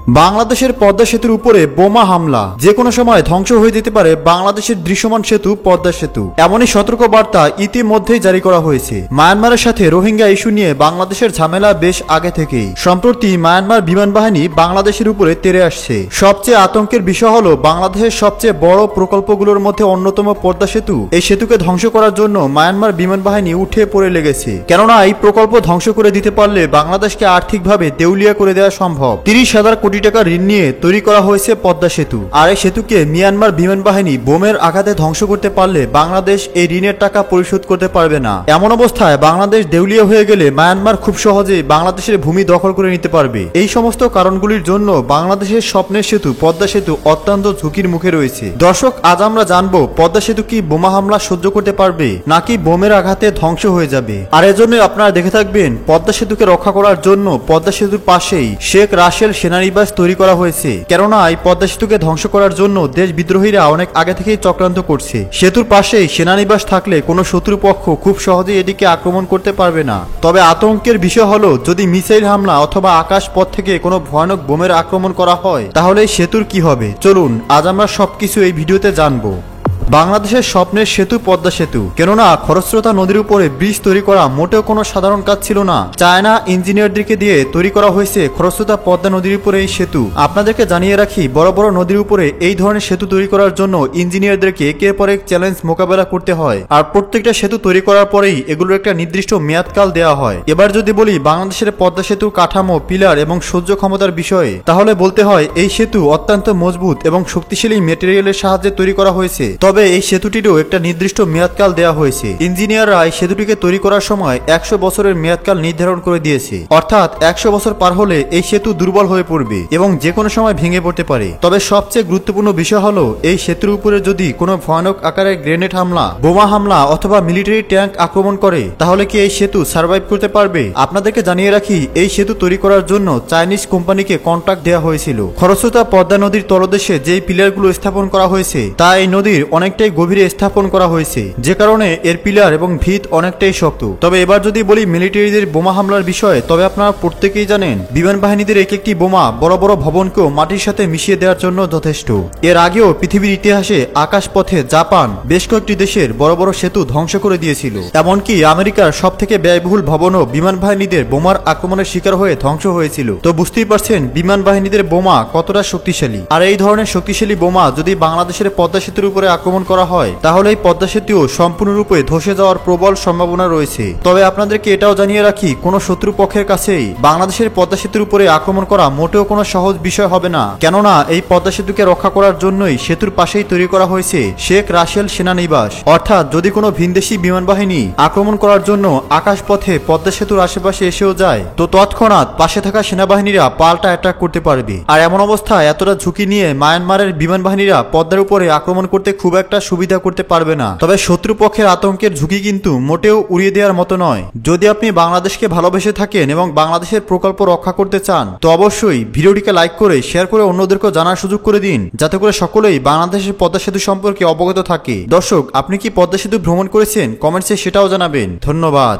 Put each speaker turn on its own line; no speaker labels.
বাংলাদেশের পদ্মা সেতুর উপরে বোমা হামলা যে কোনো সময় ধ্বংস হয়ে যেতে পারে বাংলাদেশের দৃশ্যমান সেতু পদ্মা সেতু। এমনই সতর্ক বার্তা ইতিমধ্যেই জারি করা হয়েছে। মায়ানমারের সাথে রোহিঙ্গা ইস্যু নিয়ে বাংলাদেশের ঝামেলা বেশ আগে থেকেই। সম্প্রতি মায়ানমার বিমান বাহিনী বাংলাদেশের উপরে তেড়ে আসছে। সবচেয়ে আতঙ্কের বিষয় হলো বাংলাদেশের সবচেয়ে বড় প্রকল্পগুলোর মধ্যে অন্যতম পদ্মা সেতু। এই সেতুকে ধ্বংস করার জন্য মায়ানমার বিমান বাহিনী উঠে পড়ে লেগেছে। কেননা এই প্রকল্প ধ্বংস করে দিতে পারলে বাংলাদেশকে আর্থিকভাবে দেউলিয়া করে দেওয়া সম্ভব। 30,000 কোটি টাকা ঋণ নিয়ে তৈরি করা হয়েছে পদ্মা সেতু। আর এই সেতুকে মিয়ানমার বিমান বাহিনী বোমের আঘাতে ধ্বংস করতে পারলে বাংলাদেশ এই ঋণের টাকা পরিশোধ করতে পারবে না। এমন অবস্থায় বাংলাদেশ দেউলিয়া হয়ে গেলে মায়ানমার খুব সহজেই বাংলাদেশের ভূমি দখল করে নিতে পারবে। এই সমস্ত কারণগুলির জন্য বাংলাদেশের স্বপ্নের সেতু পদ্মা সেতু অত্যন্ত ঝুঁকির মুখে রয়েছে। দর্শক, আজ আমরা জানবো পদ্মা সেতু কি বোমা হামলা সহ্য করতে পারবে নাকি বোমের আঘাতে ধ্বংস হয়ে যাবে। আর এজন্য আপনারা দেখে থাকবেন পদ্মা সেতুকে রক্ষা করার জন্য পদ্মা সেতুর পাশেই শেখ রাসেল সেনানিবাস তৈরি করা হয়েছে। কেননা এই পদ্মা সেতুকে ধ্বংস করার জন্য দেশ বিদ্রোহীরা অনেক আগে থেকেই চক্রান্ত করছে। সেতুর পাশেই সেনানিবাস থাকলে কোনো শত্রুপক্ষ খুব সহজেই এদিকে আক্রমণ করতে পারবে না। তবে আতঙ্কের বিষয় হলো যদি মিসাইল হামলা অথবা আকাশ পথ থেকে কোনো ভয়ানক বোমের আক্রমণ করা হয় তাহলে এই সেতুর কি হবে। চলুন আজ আমরা সবকিছু এই ভিডিওতে জানবো। বাংলাদেশের স্বপ্নের সেতু পদ্মা সেতু। কেননা খরস্রোতা নদীর উপরে ব্রিজ তৈরি করা মোটেও কোনো সাধারণ কাজ ছিল না। চায়না ইঞ্জিনিয়ারদেরকে দিয়ে তৈরি করা হয়েছে খরস্রোতা পদ্মা নদীর উপরে এই সেতু। আপনাদেরকে জানিয়ে রাখি, বড় বড় নদীর উপরে এই ধরনের সেতু তৈরি করার জন্য ইঞ্জিনিয়ারদেরকে একের পর এক চ্যালেঞ্জ মোকাবেলা করতে হয়। আর প্রত্যেকটা সেতু তৈরি করার পরেই এগুলোর একটা নির্দিষ্ট মেয়াদকাল দেওয়া হয়। এবার যদি বলি বাংলাদেশের পদ্মা সেতুর কাঠামো, পিলার এবং সহ্য ক্ষমতার বিষয়ে, তাহলে বলতে হয় এই সেতু অত্যন্ত মজবুত এবং শক্তিশালী মেটেরিয়ালের সাহায্যে তৈরি করা হয়েছে। তবে এই সেতুটিরও একটা নির্দিষ্ট মেয়াদকাল দেওয়া হয়েছে। ইঞ্জিনিয়াররা এই সেতুটিকে তৈরি করার সময় 100 বছরের মেয়াদকাল নির্ধারণ করে দিয়েছে। অর্থাৎ 100 বছর পার হলে এই সেতু দুর্বল হয়ে পড়বে এবং যে কোনো সময় ভেঙে পড়তে পারে। তবে সবচেয়ে গুরুত্বপূর্ণ বিষয় হলো এই সেতুর উপরে যদি কোনো ভয়ানক আকারের গ্রেনেড হামলা, বোমা হামলা অথবা মিলিটারি ট্যাঙ্ক আক্রমণ করে তাহলে কি এই সেতু সার্ভাইভ করতে পারবে। আপনাদেরকে জানিয়ে রাখি, এই সেতু তৈরি করার জন্য চাইনিজ কোম্পানিকে কন্ট্রাক্ট দেওয়া হয়েছিল। খরস্রোতা পদ্মা নদীর তলদেশে যেই পিলারগুলো স্থাপন করা হয়েছে তা এই নদীর অনেকটাই গভীরে স্থাপন করা হয়েছে, যে কারণে এর পিলার এবং ভিত অনেকটাই শক্ত। তবে এবার যদি বলি মিলিটারিদের বোমা হামলার বিষয়ে, তবে আপনারা প্রত্যেকেই জানেন বিমান বাহিনীদের এক একটি বোমা বড় বড় ভবনকেও মাটির সাথে মিশিয়ে দেওয়ার জন্য যথেষ্ট। এর আগেও পৃথিবীর ইতিহাসে আকাশপথে জাপান বেশ কয়েকটি দেশের বড় বড় সেতু ধ্বংস করে দিয়েছিল। এমনকি আমেরিকার সব থেকে ব্যয়বহুল ভবনও বিমান বাহিনীদের বোমার আক্রমণের শিকার হয়ে ধ্বংস হয়েছিল। তো বুঝতেই পারছেন বিমান বাহিনীদের বোমা কতটা শক্তিশালী। আর এই ধরনের শক্তিশালী বোমা যদি বাংলাদেশের পদ্মা সেতুর উপরে আক্রমণ করা হয় তাহলে এই পদ্মা সেতুও সম্পূর্ণরূপে ধসে যাওয়ার প্রবল সম্ভাবনা রয়েছে। তবে আপনাদেরকে এটাও জানিয়ে রাখি, কোনো শত্রুপক্ষের কাছেই বাংলাদেশের পদ্মা সেতুর উপরে আক্রমণ করা মোটেও কোনো সহজ বিষয় হবে না। কেননা এই পদ্মা সেতুকে রক্ষা করার জন্যই সেতুর পাশেই তৈরি করা হয়েছে শেখ রাসেল সেনানিবাস। অর্থাৎ যদি কোনো ভিনদেশি বিমান বাহিনী আক্রমণ করার জন্য আকাশপথে পদ্মা সেতুর আশেপাশে এসেও যায় তো তৎক্ষণাৎ পাশে থাকা সেনাবাহিনীরা পাল্টা অ্যাটাক করতে পারবে। আর এমন অবস্থায় এতটা ঝুঁকি নিয়ে মায়ানমারের বিমান বাহিনীরা পদ্মার উপরে আক্রমণ করতে খুব একটা সুবিধা করতে পারবে না। তবে শত্রুপক্ষের আতঙ্কের ঝুঁকি কিন্তু মোটেও উড়িয়ে দেওয়ার মতো নয়। যদি আপনি বাংলাদেশকে ভালোবেসে থাকেন এবং বাংলাদেশের প্রকল্প রক্ষা করতে চান তো অবশ্যই ভিডিওটিকে লাইক করে শেয়ার করে অন্যদেরকেও জানার সুযোগ করে দিন, যাতে করে সকলেই বাংলাদেশের পদ্মা সেতু সম্পর্কে অবগত থাকে। দর্শক, আপনি কি পদ্মা সেতু ভ্রমণ করেছেন? কমেন্টসে সেটাও জানাবেন। ধন্যবাদ।